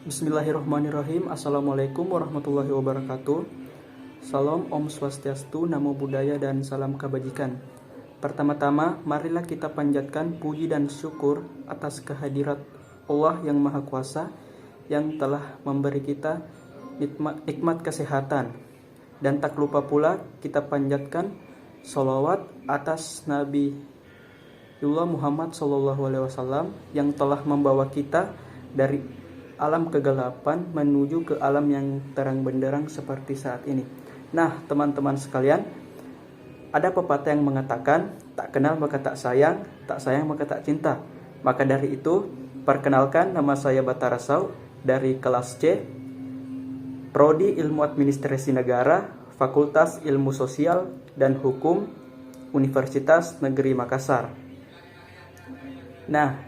Bismillahirrahmanirrahim. Assalamualaikum warahmatullahi wabarakatuh. Salam Om Swastiastu, Namo Buddhaya, dan salam kebajikan. Pertama-tama, marilah kita panjatkan puji dan syukur atas kehadirat Allah yang Maha Kuasa yang telah memberi kita nikmat kesehatan. Dan tak lupa pula kita panjatkan sholawat atas Nabi Muhammad SAW yang telah membawa kita dari alam kegelapan menuju ke alam yang terang benderang seperti saat ini. Nah, teman-teman sekalian, ada pepatah yang mengatakan, tak kenal maka tak sayang maka tak cinta. Maka dari itu, perkenalkan, nama saya Batara Sau dari kelas C, Prodi Ilmu Administrasi Negara, Fakultas Ilmu Sosial dan Hukum, Universitas Negeri Makassar. Nah,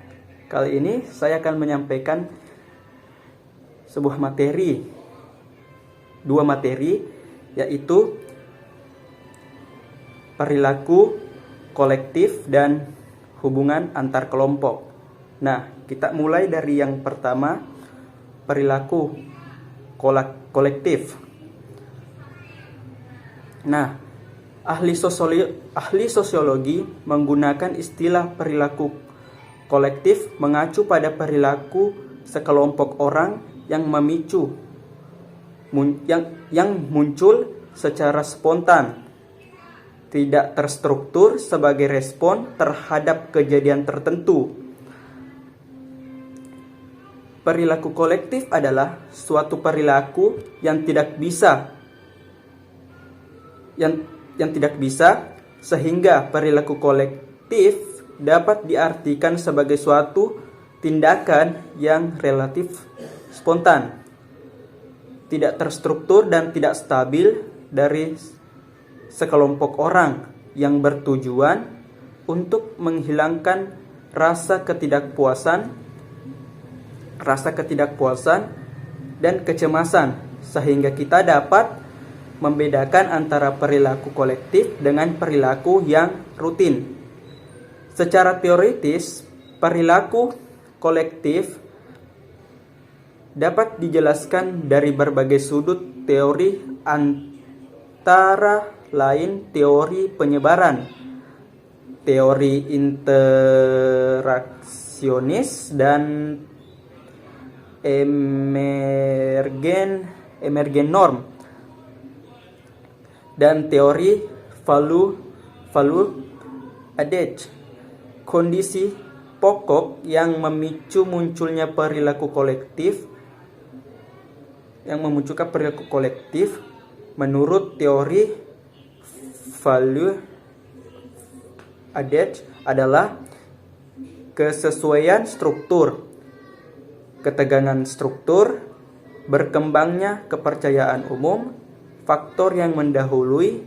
kali ini saya akan menyampaikan sebuah materi, dua materi, yaitu perilaku kolektif dan hubungan antar kelompok. Nah, kita mulai dari yang pertama, perilaku kolektif. Nah, ahli sosiologi menggunakan istilah perilaku kolektif mengacu pada perilaku sekelompok orang yang muncul secara spontan, tidak terstruktur sebagai respon terhadap kejadian tertentu. Perilaku kolektif adalah suatu perilaku yang tidak bisa sehingga perilaku kolektif dapat diartikan sebagai suatu tindakan yang relatif spontan, tidak terstruktur dan tidak stabil dari sekelompok orang yang bertujuan untuk menghilangkan rasa ketidakpuasan dan kecemasan, sehingga kita dapat membedakan antara perilaku kolektif dengan perilaku yang rutin. Secara teoritis, perilaku kolektif dapat dijelaskan dari berbagai sudut teori, antara lain teori penyebaran, teori interaksionis, dan emergen norm, dan teori value added. Kondisi pokok yang memicu munculnya perilaku kolektif menurut teori value added adalah kesesuaian struktur, ketegangan struktur, berkembangnya kepercayaan umum, faktor yang mendahului,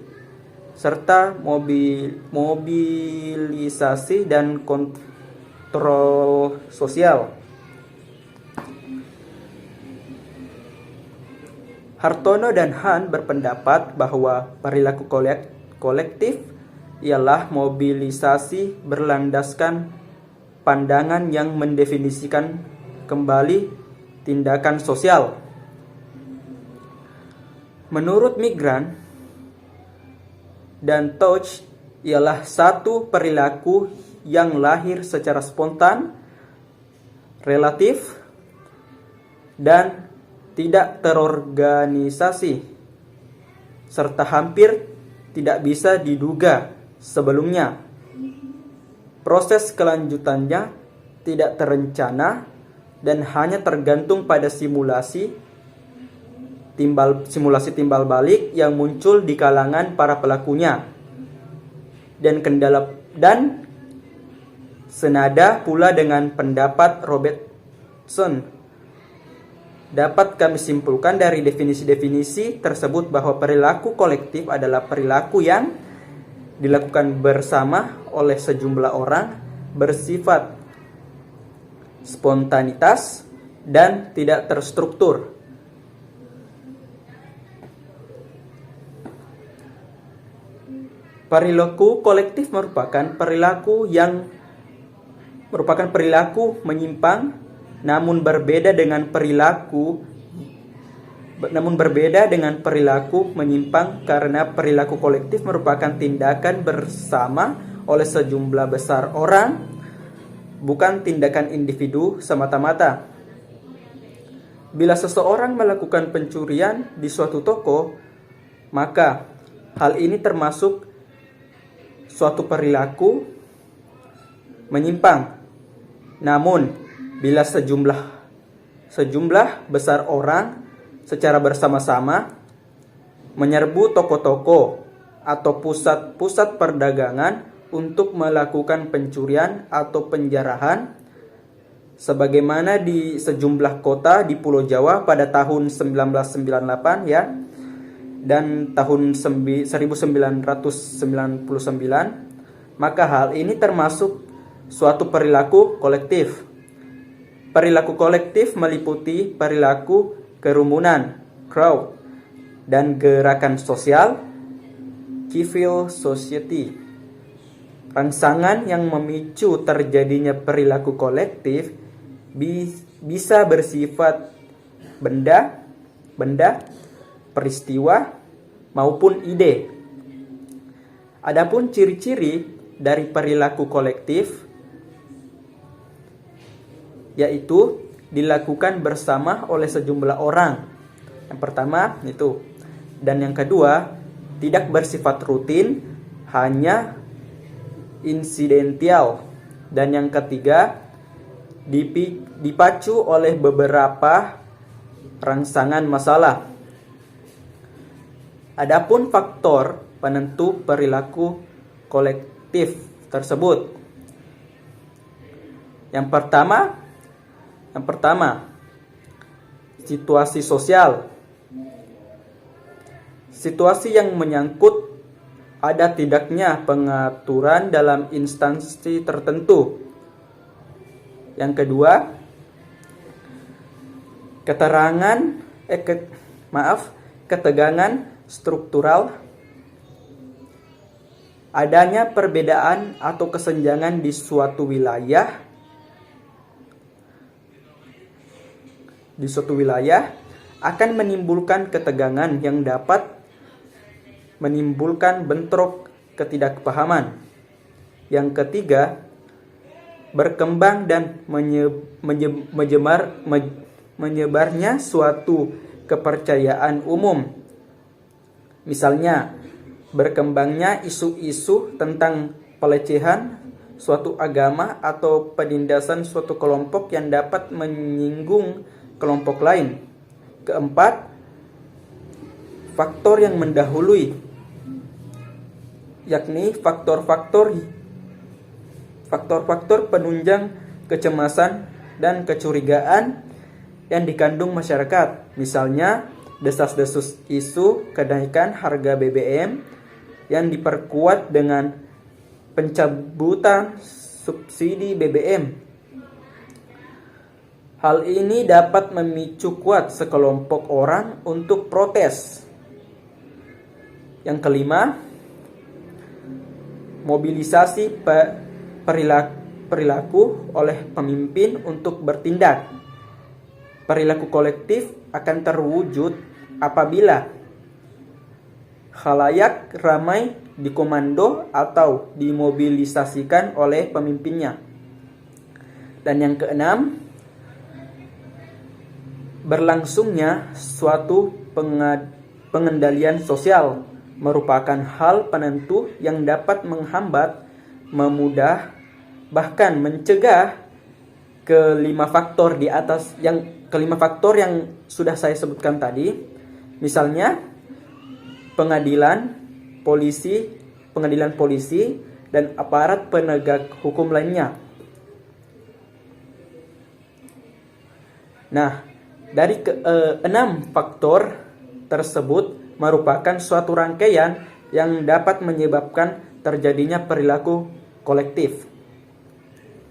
serta mobilisasi dan kontrol sosial. Hartono dan Han berpendapat bahwa perilaku kolektif ialah mobilisasi berlandaskan pandangan yang mendefinisikan kembali tindakan sosial. Menurut Migran dan Touch, ialah satu perilaku yang lahir secara spontan, relatif, dan tidak terorganisasi, serta hampir tidak bisa diduga sebelumnya. Proses kelanjutannya tidak terencana dan hanya tergantung pada simulasi timbal balik yang muncul di kalangan para pelakunya, dan senada pula dengan pendapat Robertson. Dapat kami simpulkan dari definisi-definisi tersebut bahwa perilaku kolektif adalah perilaku yang dilakukan bersama oleh sejumlah orang, bersifat spontanitas dan tidak terstruktur. Perilaku kolektif merupakan perilaku menyimpang namun berbeda dengan perilaku menyimpang, karena perilaku kolektif merupakan tindakan bersama oleh sejumlah besar orang, bukan tindakan individu semata-mata. Bila seseorang melakukan pencurian di suatu toko, maka hal ini termasuk suatu perilaku menyimpang. Namun, bila sejumlah besar orang secara bersama-sama menyerbu toko-toko atau pusat-pusat perdagangan untuk melakukan pencurian atau penjarahan, sebagaimana di sejumlah kota di Pulau Jawa pada tahun 1998 ya, dan tahun 1999, maka hal ini termasuk suatu perilaku kolektif. Perilaku kolektif meliputi perilaku kerumunan, crowd, dan gerakan sosial, civil society. Rangsangan yang memicu terjadinya perilaku kolektif bisa bersifat benda, peristiwa, maupun ide. Adapun ciri-ciri dari perilaku kolektif yaitu dilakukan bersama oleh sejumlah orang. Yang pertama itu. Dan yang kedua, tidak bersifat rutin, hanya insidental. Dan yang ketiga, dipacu oleh beberapa rangsangan masalah. Adapun faktor penentu perilaku kolektif tersebut. Yang pertama, situasi sosial. Situasi yang menyangkut ada tidaknya pengaturan dalam instansi tertentu. Yang kedua, ketegangan struktural. Adanya perbedaan atau kesenjangan di suatu wilayah akan menimbulkan ketegangan yang dapat menimbulkan bentrok ketidakpahaman. Yang ketiga, berkembang dan menyebarnya suatu kepercayaan umum. Misalnya, berkembangnya isu-isu tentang pelecehan suatu agama atau penindasan suatu kelompok yang dapat menyinggung kelompok lain. Keempat, faktor yang mendahului, yakni faktor-faktor penunjang kecemasan dan kecurigaan yang dikandung masyarakat. Misalnya, desas-desus isu kenaikan harga BBM yang diperkuat dengan pencabutan subsidi BBM. Hal ini dapat memicu kuat sekelompok orang untuk protes. Yang kelima, mobilisasi perilaku oleh pemimpin untuk bertindak. Perilaku kolektif akan terwujud apabila khalayak ramai dikomando atau dimobilisasikan oleh pemimpinnya. Dan yang keenam, berlangsungnya suatu pengendalian sosial merupakan hal penentu yang dapat menghambat, memudah, bahkan mencegah kelima faktor yang sudah saya sebutkan tadi. Misalnya, pengadilan polisi dan aparat penegak hukum lainnya. Nah, dari enam faktor tersebut merupakan suatu rangkaian yang dapat menyebabkan terjadinya perilaku kolektif.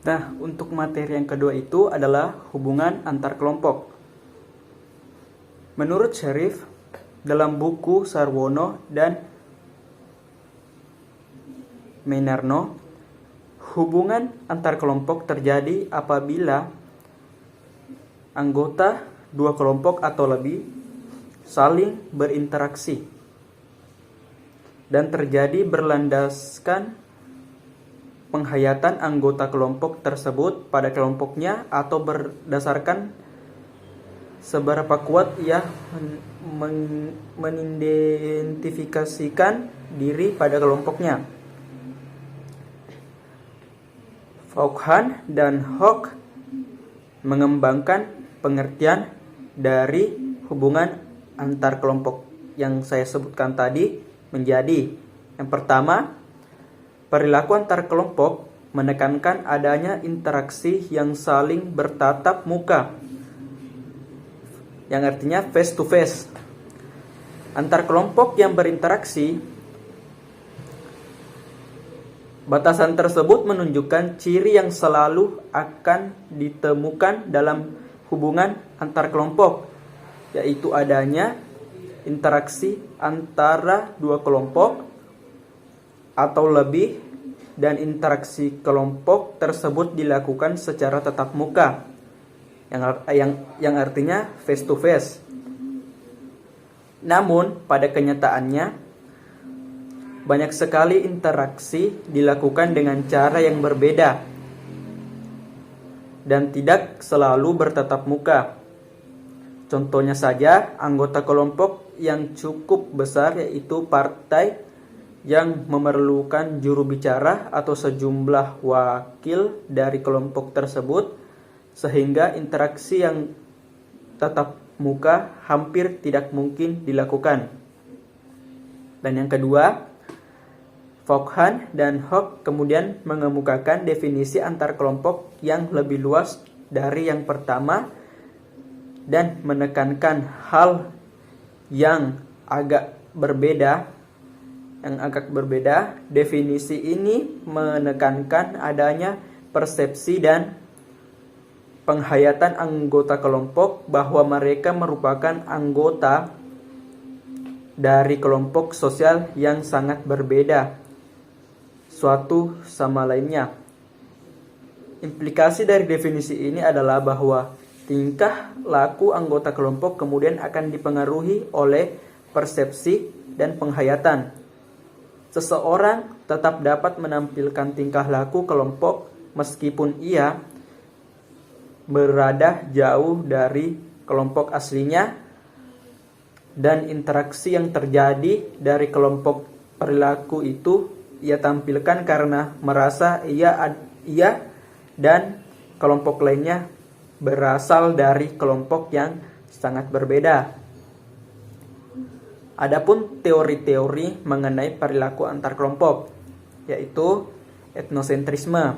Nah, untuk materi yang kedua itu adalah hubungan antar kelompok. Menurut Syarif, dalam buku Sarwono dan Mainarno, hubungan antar kelompok terjadi apabila anggota dua kelompok atau lebih saling berinteraksi dan terjadi berlandaskan penghayatan anggota kelompok tersebut pada kelompoknya atau berdasarkan seberapa kuat ia mengidentifikasikan diri pada kelompoknya. Vaughan dan Hoek mengembangkan pengertian dari hubungan antar kelompok yang saya sebutkan tadi menjadi: yang pertama, perilaku antar kelompok menekankan adanya interaksi yang saling bertatap muka, yang artinya face to face. Antar kelompok yang berinteraksi, batasan tersebut menunjukkan ciri yang selalu akan ditemukan dalam hubungan antar kelompok, yaitu adanya interaksi antara dua kelompok atau lebih, dan interaksi kelompok tersebut dilakukan secara tatap muka, yang artinya face to face. Namun pada kenyataannya banyak sekali interaksi dilakukan dengan cara yang berbeda dan tidak selalu bertatap muka. Contohnya saja, anggota kelompok yang cukup besar, yaitu partai yang memerlukan juru bicara atau sejumlah wakil dari kelompok tersebut, sehingga interaksi yang tatap muka hampir tidak mungkin dilakukan. Dan yang kedua, Vaughan dan Hoek kemudian mengemukakan definisi antar kelompok yang lebih luas dari yang pertama dan menekankan hal yang agak berbeda. Definisi ini menekankan adanya persepsi dan penghayatan anggota kelompok bahwa mereka merupakan anggota dari kelompok sosial yang sangat berbeda suatu sama lainnya. Implikasi dari definisi ini adalah bahwa tingkah laku anggota kelompok kemudian akan dipengaruhi oleh persepsi dan penghayatan. Seseorang tetap dapat menampilkan tingkah laku kelompok meskipun ia berada jauh dari kelompok aslinya, dan interaksi yang terjadi dari kelompok perilaku itu ia tampilkan karena merasa ia dan kelompok lainnya berasal dari kelompok yang sangat berbeda. Adapun teori-teori mengenai perilaku antar kelompok, yaitu etnosentrisme.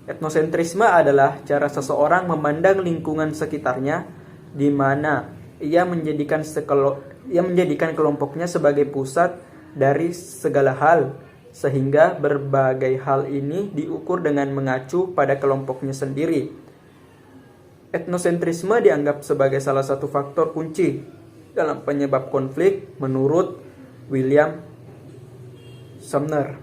Etnosentrisme adalah cara seseorang memandang lingkungan sekitarnya, di mana ia menjadikan kelompoknya sebagai pusat dari segala hal, sehingga berbagai hal ini diukur dengan mengacu pada kelompoknya sendiri. Etnosentrisme dianggap sebagai salah satu faktor kunci dalam penyebab konflik menurut William Sumner.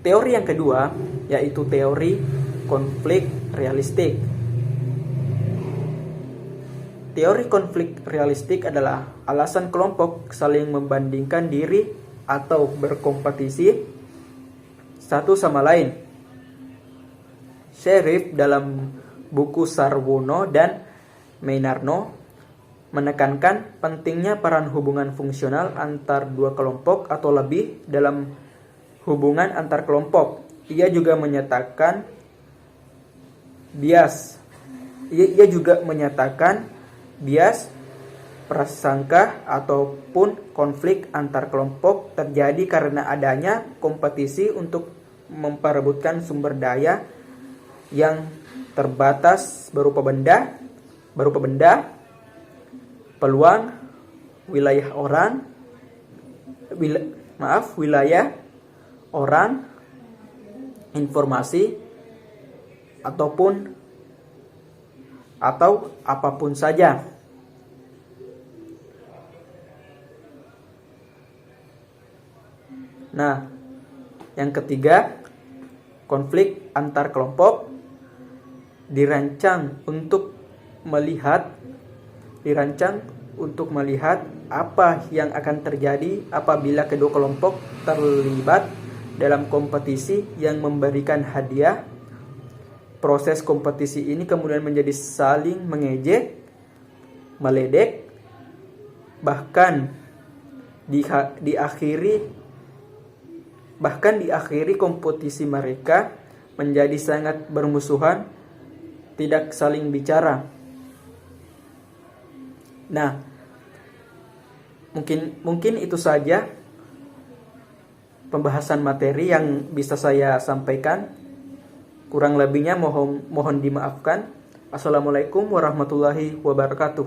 Teori yang kedua yaitu teori konflik realistik. Teori konflik realistik adalah alasan kelompok saling membandingkan diri atau berkompetisi satu sama lain. Sheriff dalam buku Sarwono dan Meinarno menekankan pentingnya peran hubungan fungsional antar dua kelompok atau lebih dalam hubungan antar kelompok. Ia juga menyatakan bias prasangka ataupun konflik antar kelompok terjadi karena adanya kompetisi untuk memperebutkan sumber daya yang terbatas berupa benda, peluang, wilayah orang, informasi, atau apapun saja. Nah, Yang ketiga, konflik antar kelompok dirancang untuk melihat apa yang akan terjadi apabila kedua kelompok terlibat dalam kompetisi yang memberikan hadiah. Proses kompetisi ini kemudian menjadi saling mengejek, meledek, bahkan diakhiri kompetisi mereka menjadi sangat bermusuhan, tidak saling bicara. Nah, mungkin itu saja pembahasan materi yang bisa saya sampaikan. Kurang lebihnya mohon dimaafkan. Assalamualaikum warahmatullahi wabarakatuh.